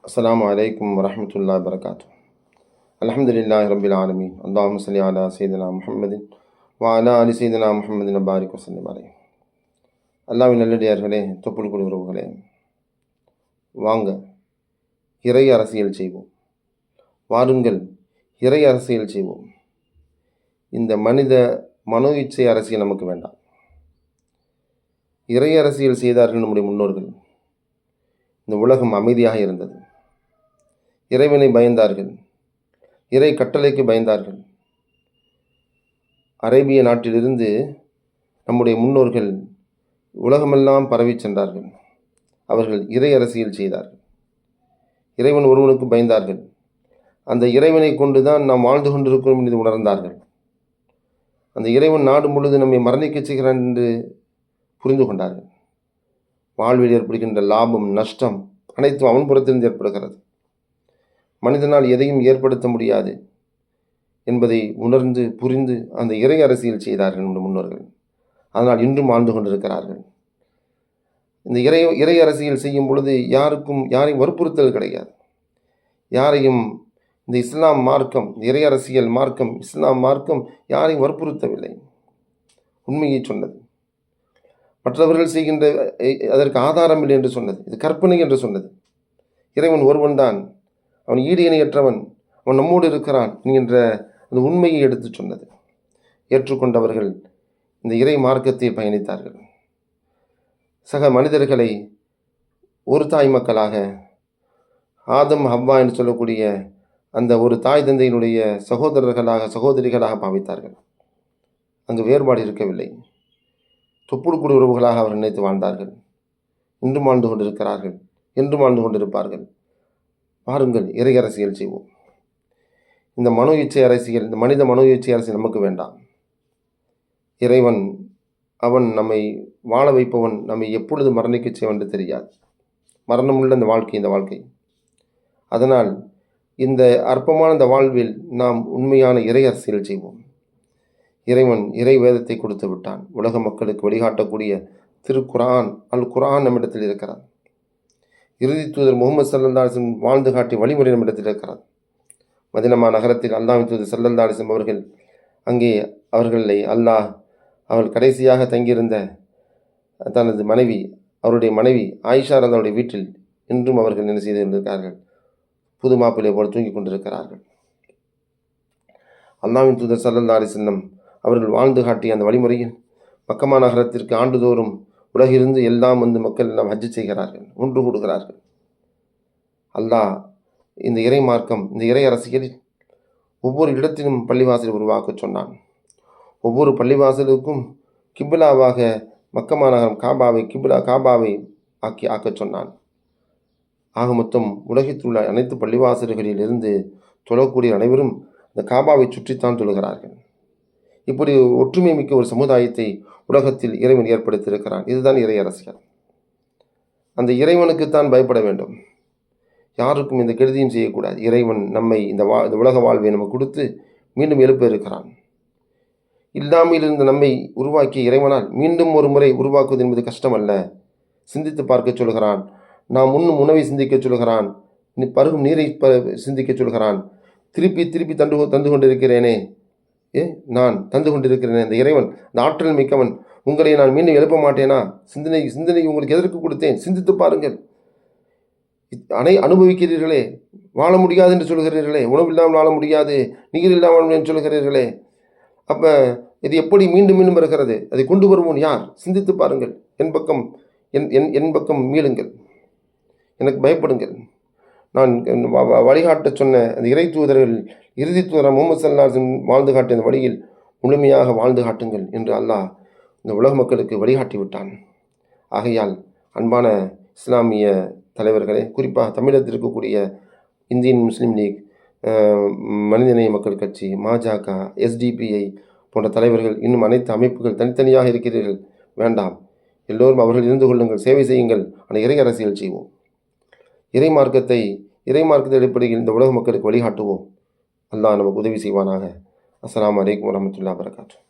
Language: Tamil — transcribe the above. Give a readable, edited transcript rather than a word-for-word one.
அஸ்ஸலாமு அலைக்கும் வரஹ்மத்துல்லாஹி வபரகாத்துஹு. அல்ஹம்துலில்லாஹி ரப்பில் ஆலமீன். அல்லாஹும்ம ஸல்லி அலா சய்யிதினா முஹம்மதின் வ அலா ஆலி சய்யிதினா முஹம்மதின் வபாரிக் வஸல்லிம் அலைஹி. அல்லாஹ்வின் நல்லடியார்களே, தொப்புள் கொடி உறவுகளே, வாங்க இறை அரசியல் செய்வோம். வாருங்கள் இறை அரசியல் செய்வோம். இந்த மனித மனோ இச்சை அரசியல் நமக்கு வேண்டாம். இறை அரசியல் செய்தார்கள் நம்முடைய முன்னோர்கள். இந்த உலகம் அமைதியாக இருந்தது. இறைவனை பயந்தார்கள், இறை கட்டளைக்கு பயந்தார்கள். அரேபிய நாட்டிலிருந்து நம்முடைய முன்னோர்கள் உலகமெல்லாம் பரவி சென்றார்கள். அவர்கள் இறை அரசியல் செய்தார்கள். இறைவன் ஒருவனுக்கு பயந்தார்கள். அந்த இறைவனை கொண்டுதான் நாம் வாழ்ந்து கொண்டிருக்கிறோம் என்று உணர்ந்தார்கள். அந்த இறைவன் நாடு முழுது நம்மை மரணிக்கச் செய்கிறான் என்று புரிந்து கொண்டார்கள். வாழ்வில் ஏற்படுகின்ற லாபம் நஷ்டம் அனைத்தும் அவன் புறத்திலிருந்து ஏற்படுகிறது. மனிதனால் எதையும் ஏற்படுத்த முடியாது என்பதை உணர்ந்து புரிந்து அந்த இறை அரசியல் செய்தார்கள் நம்முடைய முன்னோர்கள். அதனால் இன்றும் வாழ்ந்து கொண்டிருக்கிறார்கள். இந்த இறை அரசியல் செய்யும் பொழுது யாரையும் வற்புறுத்தல் கிடையாது. யாரையும் இந்த இஸ்லாம் மார்க்கம், இறை அரசியல் மார்க்கம், இஸ்லாம் மார்க்கம் யாரையும் வற்புறுத்தவில்லை. உண்மையை சொன்னது. மற்றவர்கள் செய்கின்ற அதற்கு ஆதாரம் இல்லை என்று சொன்னது. இது கற்பனை என்று சொன்னது. இறைவன் ஒருவன் தான், அவன் ஈடு இணையற்றவன், அவன் நம்மோடு இருக்கிறான் என்கின்ற அந்த உண்மையை எடுத்து சொன்னது. ஏற்றுக்கொண்டவர்கள் இந்த இறை மார்க்கத்தை பயணித்தார்கள். சக மனிதர்களை ஒரு தாய் மக்களாக, ஆதம் ஹவ்வா என்று சொல்லக்கூடிய அந்த ஒரு தாய் தந்தையினுடைய சகோதரர்களாக சகோதரிகளாக பாவித்தார்கள். அங்கு வேறுபாடு இருக்கவில்லை. தொப்புள் உறவுகளாக அவர் நினைத்து வாழ்ந்தார்கள். இன்றும் வாழ்ந்து கொண்டிருக்கிறார்கள், என்றும் வாழ்ந்து கொண்டிருப்பார்கள். பாருங்கள், இறை அரசியல் செய்வோம். இந்த மனோ இச்சை அரசியல், இந்த மனித மனோ இச்சை அரசியல் நமக்கு வேண்டாம். இறைவன் அவன் நம்மை வாழ வைப்பவன், நம்மை எப்பொழுது மரணிக்க செய்வன் என்று தெரியாது. மரணமுள்ள இந்த வாழ்க்கை. அதனால் இந்த அற்பமான இந்த வாழ்வில் நாம் உண்மையான இறை அரசியல் செய்வோம். இறைவன் இறை வேதத்தை கொடுத்து விட்டான். உலக மக்களுக்கு வழிகாட்டக்கூடிய திருக்குரான், அல் குரான் நம்மிடத்தில் இருக்கிறார். இறுதி தூதர் முகமது ஸல்லல்லாஹு அலைஹி வஸல்லம் வாழ்ந்து காட்டிய வழிமுறை நம்மிடத்தில் இருக்கிறார். மதீனா நகரத்தில் அல்லாஹ்வின் தூதர் ஸல்லல்லாஹு அலைஹி வஸல்லம் அவர்கள் அங்கே அவர்கள் கடைசியாக தங்கியிருந்த தனது மனைவி, அவருடைய மனைவி ஆயிஷா அவருடைய வீட்டில் இன்றும் அவர்கள் என்ன செய்து கொண்டிருக்கிறார்கள்? புது மாப்பிள்ளை போல தூங்கி கொண்டிருக்கிறார்கள். அல்லாஹ்வின் தூதர் ஸல்லல்லாஹு அலைஹி வஸல்லம் அவர்கள் வாழ்ந்து காட்டிய அந்த வழிமுறையில் மக்கமா நகரத்திற்கு ஆண்டுதோறும் உலகிலிருந்து எல்லாம் வந்து மக்கள் எல்லாம் ஹஜ்ஜு செய்கிறார்கள், ஒன்று கூடுகிறார்கள். அல்லாஹ் இந்த இறை மார்க்கம், இந்த இறை அரசியலில் ஒவ்வொரு இடத்திலும் பள்ளிவாசலை உருவாக்க சொன்னான். ஒவ்வொரு பள்ளிவாசலுக்கும் கிபிலாவாக மக்கமா நகரம் காபாவை ஆக்கச் சொன்னான். ஆக மொத்தம் உலகத்தில் உள்ள அனைத்து பள்ளிவாசல்களில் இருந்து தொழக்கூடிய அனைவரும் இந்த காபாவை சுற்றித்தான் தொழுகிறார்கள். இப்படி ஒற்றுமை மிக்க ஒரு சமுதாயத்தை உலகத்தில் இறைவன் ஏற்படுத்தியிருக்கிறான். இதுதான் இறை அரசியல். அந்த இறைவனுக்குத்தான் பயப்பட வேண்டும். யாருக்கும் இந்த கெடுதியும் செய்யக்கூடாது. இறைவன் நம்மை இந்த உலக வாழ்வை நமக்கு கொடுத்து மீண்டும் எழுப்ப இருக்கிறான். இல்லாமல் இருந்த நம்மை உருவாக்கிய இறைவனால் மீண்டும் ஒரு முறை உருவாக்குவது என்பது கஷ்டமல்ல. சிந்தித்து பார்க்க சொல்கிறான். நாம் உண்ணும் உணவை சிந்திக்க சொல்கிறான். பருகும் நீரை சிந்திக்க சொல்கிறான். திருப்பி தந்து கொண்டிருக்கிறேனே, நான் தந்து கொண்டிருக்கிறேனே. இந்த இறைவன், இந்த ஆற்றல் மிக்கவன், உங்களை நான் மீண்டும் எழுப்ப மாட்டேனா? சிந்தனை உங்களுக்கு எதற்கு கொடுத்தேன்? சிந்தித்து பாருங்கள். அனுபவிக்கிறீர்களே, வாழ முடியாது என்று சொல்கிறீர்களே, உணவு இல்லாமல் வாழ முடியாது, நீர் இல்லாமல் என்று சொல்கிறீர்களே, அப்போ இது எப்படி மீண்டும் மீண்டும் வருகிறது? அதை கொண்டு வருவோம் யார்? சிந்தித்து பாருங்கள். என் பக்கம் மீளுங்கள், எனக்கு பயப்படுங்கள். நான் வழிகாட்ட சொன்ன அந்த இறை தூதர்கள், இறுதி தூதர் முகமது ஸல்லல்லாஹு அலைஹி வஸல்லம் வாழ்ந்து காட்டிய அந்த வழியில் முழுமையாக வாழ்ந்து காட்டுங்கள் என்று அல்லாஹ் இந்த உலக மக்களுக்கு வழிகாட்டி விட்டான். ஆகையால் அன்பான இஸ்லாமிய தலைவர்களே, குறிப்பாக தமிழகத்தில் இருக்கக்கூடிய இந்தியன் முஸ்லீம் லீக், மனிதநேய மக்கள் கட்சி, மஜக, SDPI போன்ற தலைவர்கள், இன்னும் அனைத்து அமைப்புகள் தனித்தனியாக இருக்கிறீர்கள். வேண்டாம், எல்லோரும் அவர்கள் இருந்து கொள்ளுங்கள், சேவை செய்யுங்கள். ஆனால் இறை அரசியல் செய்வோம். இறை மார்க்கத்தை அடிப்படையில் இந்த உலக மக்களுக்கு வழிகாட்டுவோம். அல்லாஹ் நமக்கு உதவி செய்வானாக. அஸ்ஸலாமு அலைக்கும் வரஹ்மத்துல்லாஹி வபரகாத்துஹு.